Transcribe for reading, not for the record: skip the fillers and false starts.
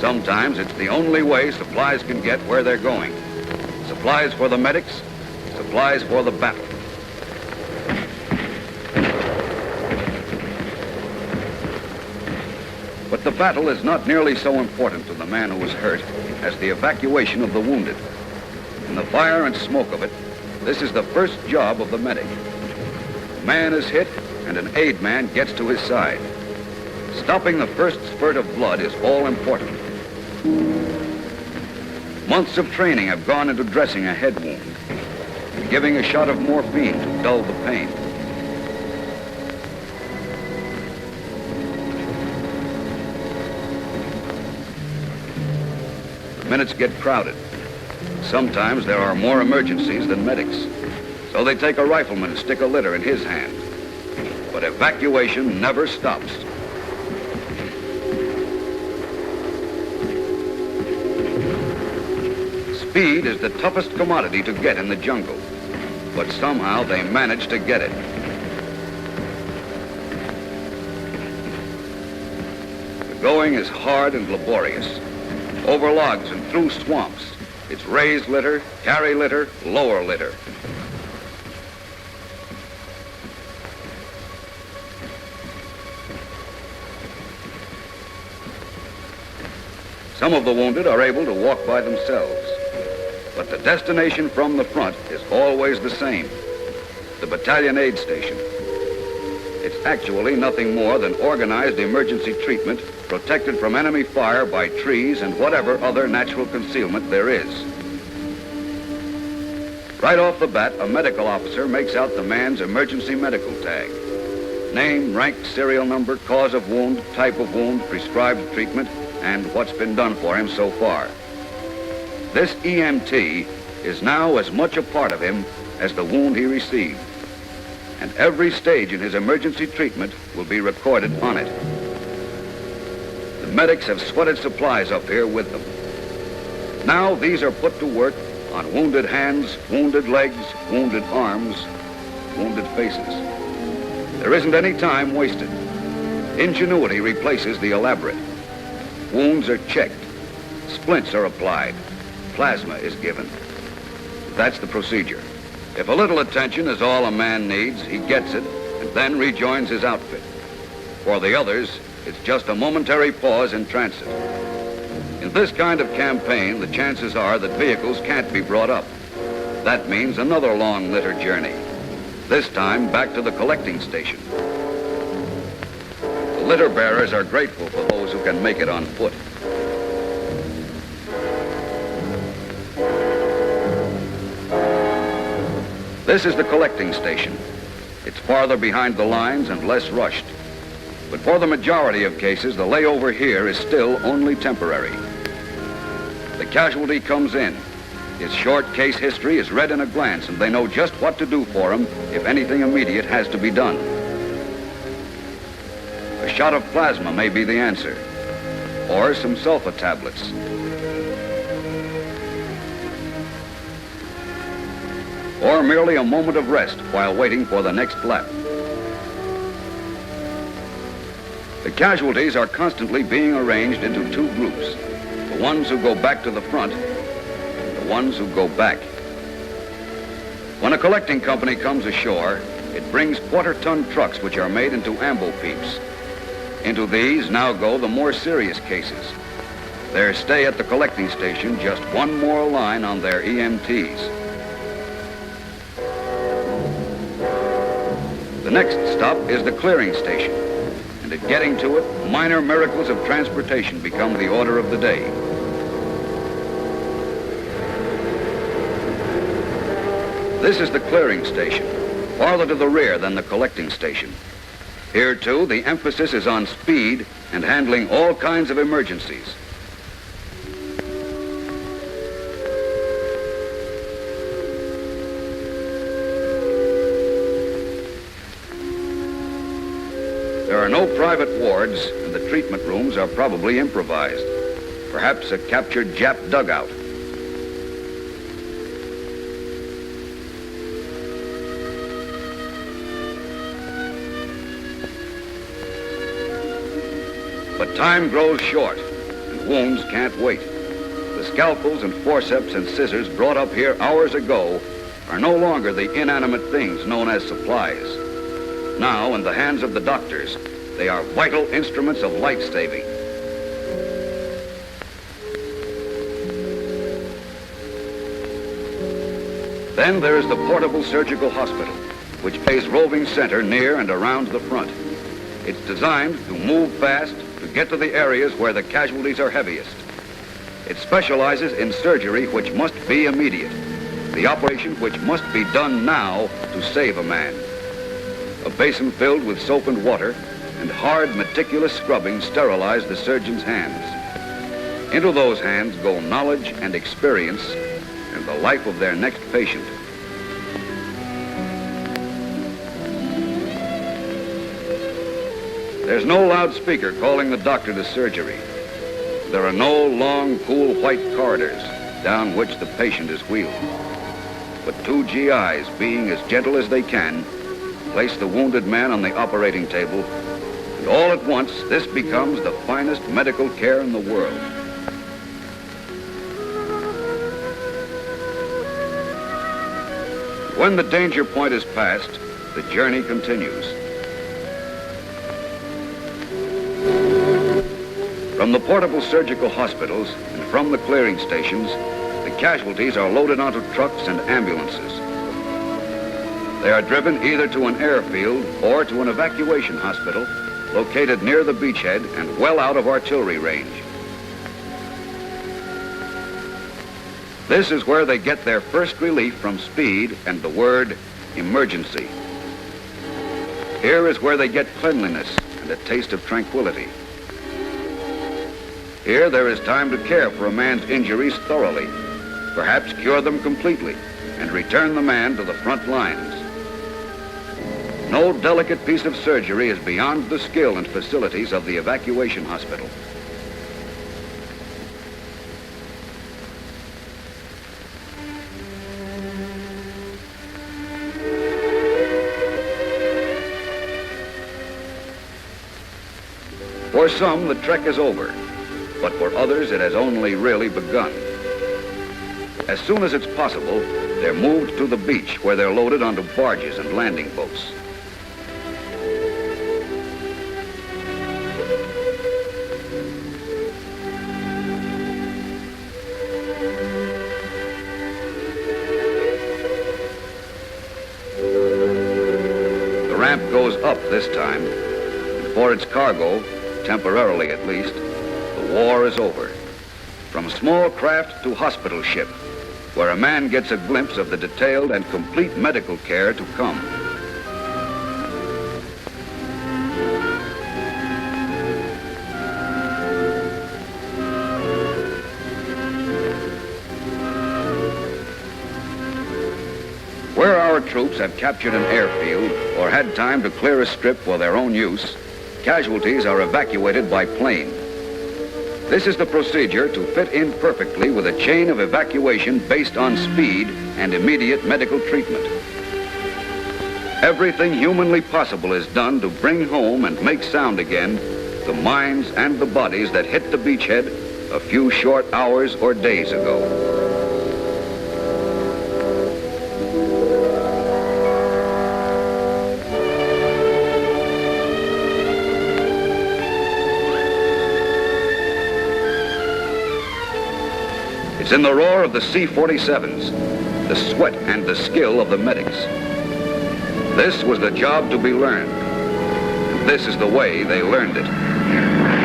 Sometimes it's the only way supplies can get where they're going. Supplies for the medics, supplies for the battle. But the battle is not nearly so important to the man who is hurt as the evacuation of the wounded. In the fire and smoke of it, this is the first job of the medic. A man is hit and an aid man gets to his side. Stopping the first spurt of blood is all important. Months of training have gone into dressing a head wound and giving a shot of morphine to dull the pain. The minutes get crowded. Sometimes there are more emergencies than medics, so they take a rifleman and stick a litter in his hand. But evacuation never stops. Speed is the toughest commodity to get in the jungle, but somehow they manage to get it. The going is hard and laborious. Over logs and through swamps. It's raised litter, carry litter, lower litter. Some of the wounded are able to walk by themselves. But the destination from the front is always the same, the battalion aid station. It's actually nothing more than organized emergency treatment protected from enemy fire by trees and whatever other natural concealment there is. Right off the bat, a medical officer makes out the man's emergency medical tag. Name, rank, serial number, cause of wound, type of wound, prescribed treatment, and what's been done for him so far. This EMT is now as much a part of him as the wound he received, and every stage in his emergency treatment will be recorded on it. The medics have sweated supplies up here with them. Now these are put to work on wounded hands, wounded legs, wounded arms, wounded faces. There isn't any time wasted. Ingenuity replaces the elaborate. Wounds are checked, splints are applied, plasma is given. That's the procedure. If a little attention is all a man needs, he gets it and then rejoins his outfit. For the others, it's just a momentary pause in transit. In this kind of campaign, the chances are that vehicles can't be brought up. That means another long litter journey, this time back to the collecting station. The litter bearers are grateful for those who can make it on foot. This is the collecting station. It's farther behind the lines and less rushed. But for the majority of cases, the layover here is still only temporary. The casualty comes in. His short case history is read in a glance, and they know just what to do for him if anything immediate has to be done. A shot of plasma may be the answer, or some sulfa tablets. Or merely a moment of rest while waiting for the next lap. The casualties are constantly being arranged into two groups, the ones who go back to the front and the ones who go back. When a collecting company comes ashore, it brings quarter-ton trucks which are made into ambo peeps. Into these now go the more serious cases. Their stay at the collecting station just one more line on their EMTs. The next stop is the clearing station, and at getting to it, minor miracles of transportation become the order of the day. This is the clearing station, farther to the rear than the collecting station. Here, too, the emphasis is on speed and handling all kinds of emergencies. There are no private wards, and the treatment rooms are probably improvised. Perhaps a captured Jap dugout. But time grows short, and wounds can't wait. The scalpels and forceps and scissors brought up here hours ago are no longer the inanimate things known as supplies. Now, in the hands of the doctors, they are vital instruments of life-saving. Then there is the portable surgical hospital, which plays roving center near and around the front. It's designed to move fast to get to the areas where the casualties are heaviest. It specializes in surgery which must be immediate, the operation which must be done now to save a man. A basin filled with soap and water and hard, meticulous scrubbing sterilize the surgeon's hands. Into those hands go knowledge and experience and the life of their next patient. There's no loudspeaker calling the doctor to surgery. There are no long, cool, white corridors down which the patient is wheeled. But two GIs, being as gentle as they can, place the wounded man on the operating table, and all at once, this becomes the finest medical care in the world. When the danger point is passed, the journey continues. From the portable surgical hospitals and from the clearing stations, the casualties are loaded onto trucks and ambulances. They are driven either to an airfield or to an evacuation hospital located near the beachhead and well out of artillery range. This is where they get their first relief from speed and the word emergency. Here is where they get cleanliness and a taste of tranquility. Here there is time to care for a man's injuries thoroughly, perhaps cure them completely, and return the man to the front lines. No delicate piece of surgery is beyond the skill and facilities of the evacuation hospital. For some, the trek is over, but for others, it has only really begun. As soon as it's possible, they're moved to the beach where they're loaded onto barges and landing boats. The ramp goes up this time, and for its cargo, temporarily at least, the war is over. From small craft to hospital ship, where a man gets a glimpse of the detailed and complete medical care to come. Where our troops have captured an airfield or had time to clear a strip for their own use, casualties are evacuated by plane. This is the procedure to fit in perfectly with a chain of evacuation based on speed and immediate medical treatment. Everything humanly possible is done to bring home and make sound again the minds and the bodies that hit the beachhead a few short hours or days ago. It's in the roar of the C-47s, the sweat and the skill of the medics. This was the job to be learned, and this is the way they learned it.